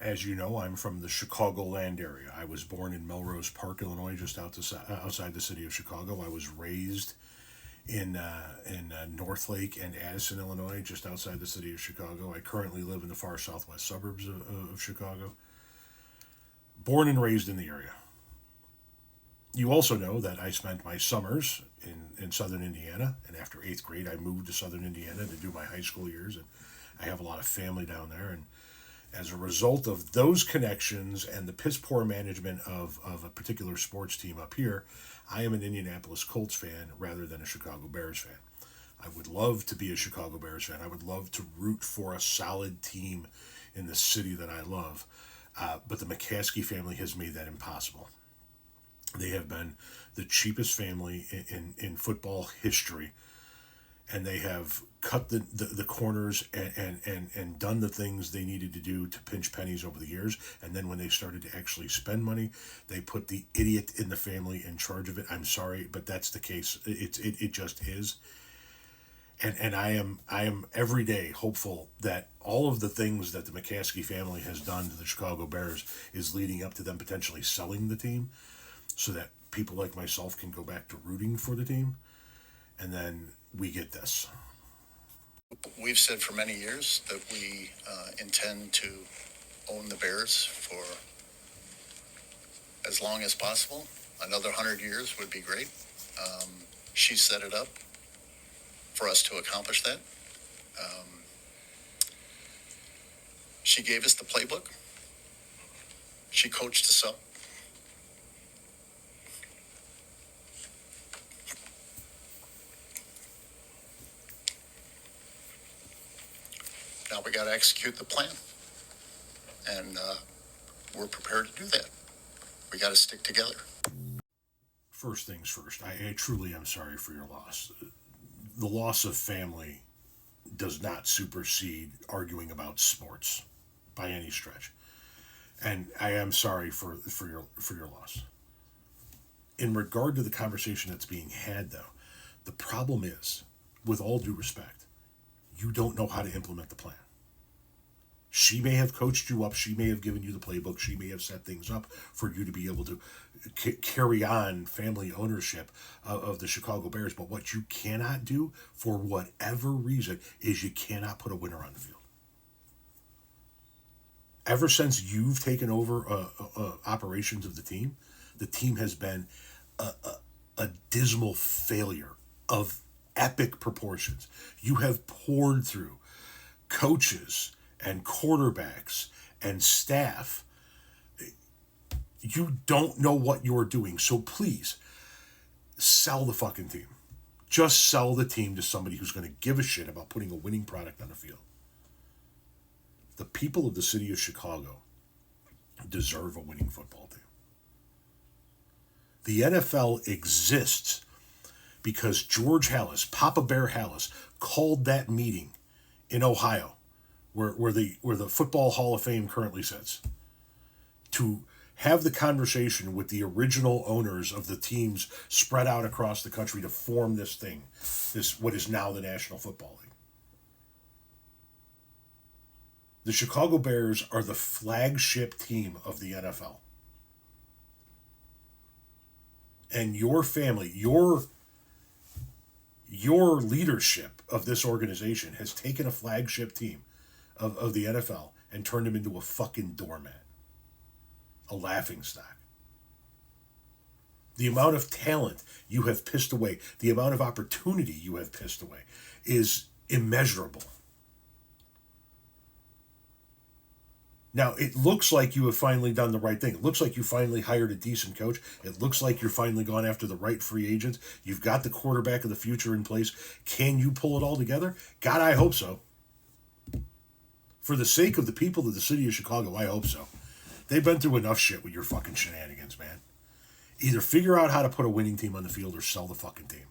As you know, I'm from the Chicagoland area. I was born in Melrose Park, Illinois, just outside the city of Chicago. I was raised in North Lake and Addison, Illinois, just outside the city of Chicago. I currently live in the far southwest suburbs of Chicago. Born and raised in the area. You also know that I spent my summers in southern Indiana, and after eighth grade, I moved to southern Indiana to do my high school years, and I have a lot of family down there. And as a result of those connections and the piss poor management of a particular sports team up here, I am an Indianapolis Colts fan rather than a Chicago Bears fan. I would love to be a Chicago Bears fan. I would love to root for a solid team in the city that I love. But the McCaskey family has made that impossible. They have been the cheapest family in football history, and they have cut the corners and done the things they needed to do to pinch pennies over the years. And then when they started to actually spend money, they put the idiot in the family in charge of it. I'm sorry, but that's the case. It just is. And I am every day hopeful that all of the things that the McCaskey family has done to the Chicago Bears is leading up to them potentially selling the team, so that people like myself can go back to rooting for the team, and then we get this. We've said for many years that we intend to own the Bears for as long as possible. Another 100 years would be great. She set it up for us to accomplish that. She gave us the playbook. She coached us up. Now we got to execute the plan, and we're prepared to do that. We got to stick together. First things first, I truly am sorry for your loss. The loss of family does not supersede arguing about sports by any stretch, and I am sorry for your loss. In regard to the conversation that's being had, though, the problem is, with all due respect, you don't know how to implement the plan. She may have coached you up. She may have given you the playbook. She may have set things up for you to be able to carry on family ownership of the Chicago Bears. But what you cannot do, for whatever reason, is you cannot put a winner on the field. Ever since you've taken over operations of the team has been a dismal failure of epic proportions. You have poured through coaches and quarterbacks and staff. You don't know what you're doing. So please, sell the fucking team. Just sell the team to somebody who's going to give a shit about putting a winning product on the field. The people of the city of Chicago deserve a winning football team. The NFL exists because George Halas, Papa Bear Halas, called that meeting in Ohio, where the Football Hall of Fame currently sits, to have the conversation with the original owners of the teams spread out across the country to form this thing, what is now the National Football League. The Chicago Bears are the flagship team of the NFL. And your family, your leadership of this organization has taken a flagship team of the NFL and turned them into a fucking doormat. A laughingstock. The amount of talent you have pissed away, the amount of opportunity you have pissed away is immeasurable. Now, it looks like you have finally done the right thing. It looks like you finally hired a decent coach. It looks like you're finally gone after the right free agents. You've got the quarterback of the future in place. Can you pull it all together? God, I hope so. For the sake of the people of the city of Chicago, I hope so. They've been through enough shit with your fucking shenanigans, man. Either figure out how to put a winning team on the field or sell the fucking team.